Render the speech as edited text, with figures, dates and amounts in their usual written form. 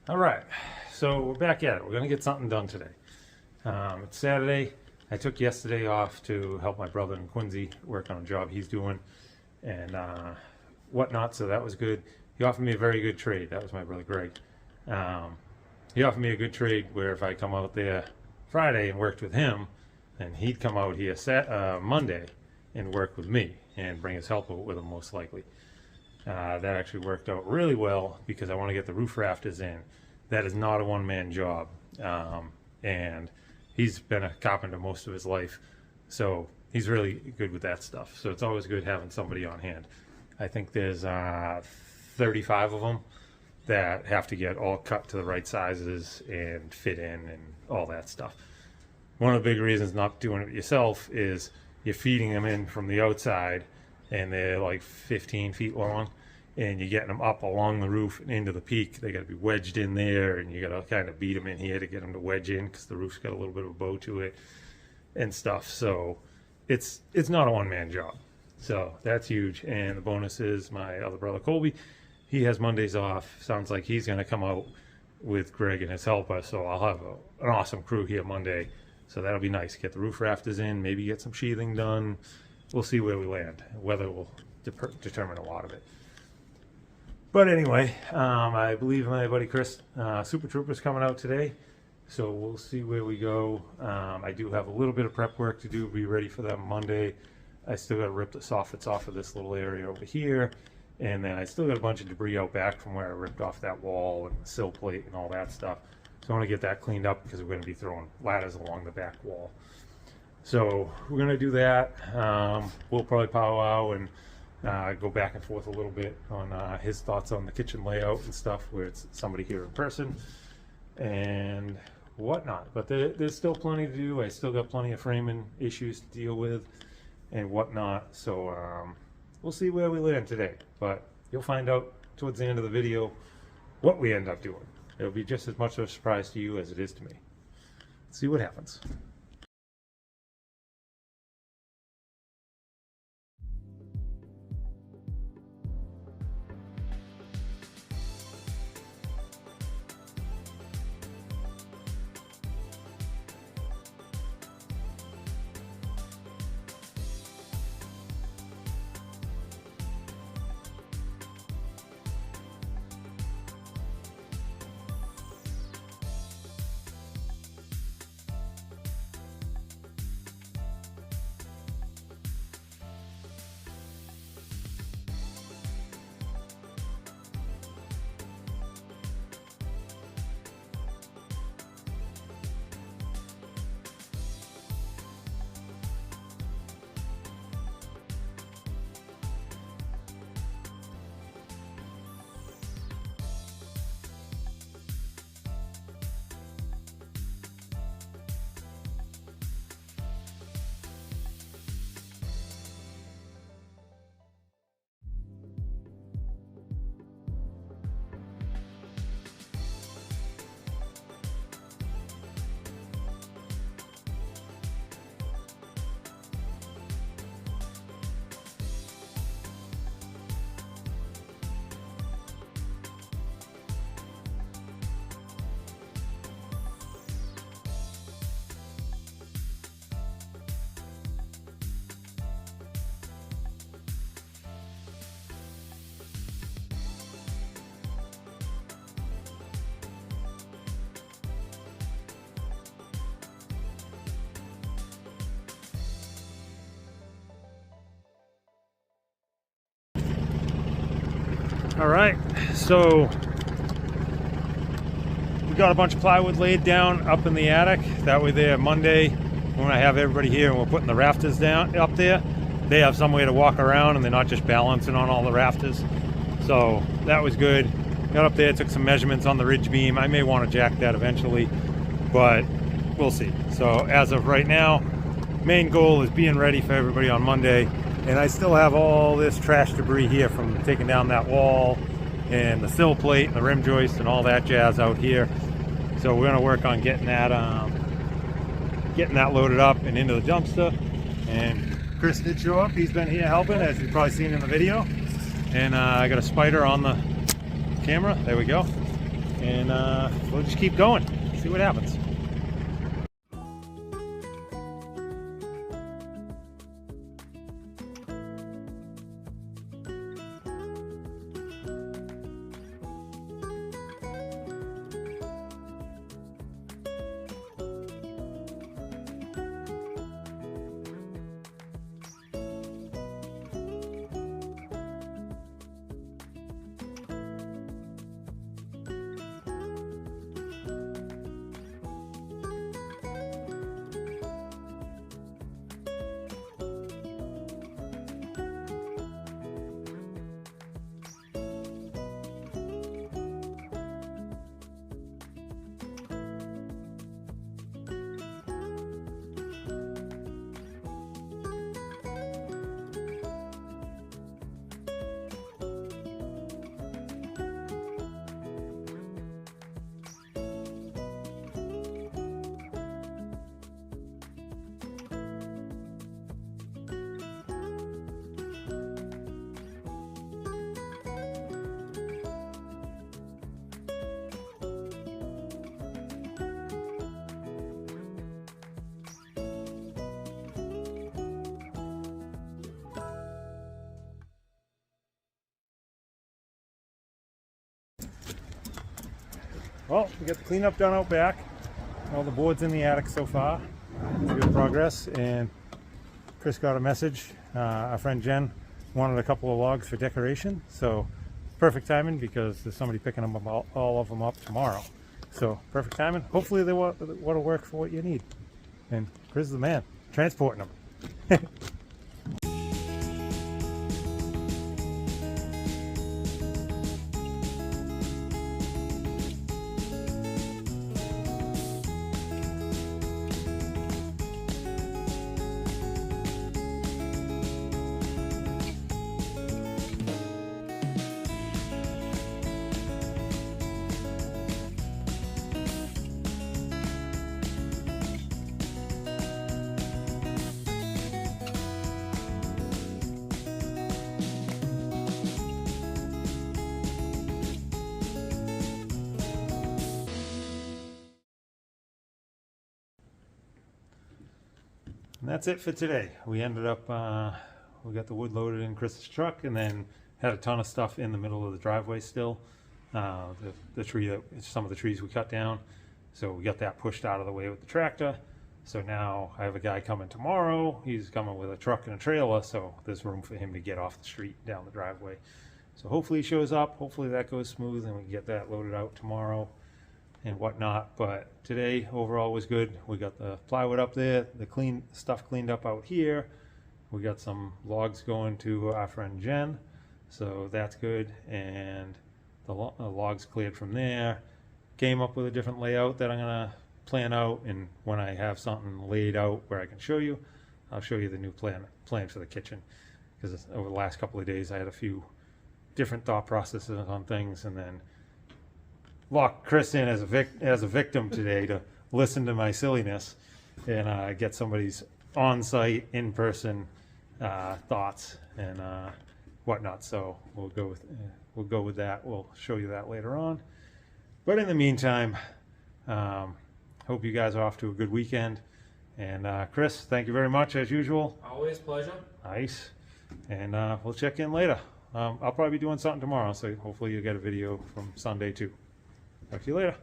All right, so we're back at it. We're gonna get something done today. It's Saturday. I took yesterday off to help my brother in Quincy work on a job he's doing and whatnot, so that was good. He offered me a very good trade. That was my brother Greg. He offered me a good trade where if I come out there Friday and worked with him, then he'd come out here Monday and work with me and bring his helper with him most likely. That actually worked out really well because I want to get the roof rafters in. That is not a one-man job, and he's been a carpenter most of his life, so he's really good with that stuff. So it's always good having somebody on hand. I think there's 35 of them that have to get all cut to the right sizes and fit in and all that stuff. One of the big reasons not doing it yourself is you're feeding them in from the outside, and they're like 15 feet long, and you're getting them up along the roof and into the peak. They got to be wedged in there, and you got to kind of beat them in here to get them to wedge in because the roof's got a little bit of a bow to it and stuff. So it's not a one-man job. So that's huge. And the bonus is my other brother Colby, he has Mondays off. Sounds like he's going to come out with Greg and his helper, so I'll have an awesome crew here Monday. So that'll be nice. Get the roof rafters in, maybe get some sheathing done. We'll see where we land. Weather will determine a lot of it. But anyway, I believe my buddy Chris, Super Trooper's coming out today, so we'll see where we go. I do have a little bit of prep work to do, be ready for that Monday. I still got to rip the soffits off of this little area over here, and then I still got a bunch of debris out back from where I ripped off that wall and the sill plate and all that stuff. So I want to get that cleaned up because we're going to be throwing ladders along the back wall. So we're going to do that. We'll probably powwow and go back and forth a little bit on his thoughts on the kitchen layout and stuff where it's somebody here in person and whatnot. But there's still plenty to do. I still got plenty of framing issues to deal with and whatnot. So we'll see where we land today. But you'll find out towards the end of the video what we end up doing. It'll be just as much of a surprise to you as it is to me. Let's see what happens. All right, so we got a bunch of plywood laid down up in the attic. That way there Monday, when I have everybody here and we're putting the rafters down up there, they have some way to walk around and they're not just balancing on all the rafters. So that was good. Got up there, took some measurements on the ridge beam. I may want to jack that eventually, but we'll see. So as of right now, main goal is being ready for everybody on Monday. And I still have all this trash debris here from taking down that wall and the sill plate and the rim joist and all that jazz out here. So we're going to work on getting that loaded up and into the dumpster. And Chris did show up. He's been here helping, as you've probably seen in the video. And I got a spider on the camera. There we go. and we'll just keep going, see what happens. Well, we got the cleanup done out back. All the boards in the attic so far. It's good progress. And Chris got a message. Our friend Jen wanted a couple of logs for decoration. So perfect timing because there's somebody picking them up, all of them up tomorrow. So perfect timing. Hopefully they want to work for what you need. And Chris is the man, transporting them. And that's it for today. We ended up, we got the wood loaded in Chris's truck and then had a ton of stuff in the middle of the driveway still. The tree some of the trees we cut down. So we got that pushed out of the way with the tractor. So now I have a guy coming tomorrow. He's coming with a truck and a trailer. So there's room for him to get off the street down the driveway. So hopefully he shows up. Hopefully that goes smooth and we can get that loaded out tomorrow and whatnot. But today overall was good. We got the plywood up there, the stuff cleaned up out here. We got some logs going to our friend Jen, so that's good. And the logs cleared from there. Came up with a different layout that I'm gonna plan out, and when I have something laid out where I can show you, I'll show you the new plan for the kitchen. Because over the last couple of days I had a few different thought processes on things, and then lock Chris in as a victim today to listen to my silliness and get somebody's on-site, in-person thoughts and whatnot. So we'll go with that. We'll show you that later on. But in the meantime, hope you guys are off to a good weekend. And Chris, thank you very much as usual. Always pleasure. Nice. And we'll check in later. I'll probably be doing something tomorrow, so hopefully you'll get a video from Sunday too. Talk to you later.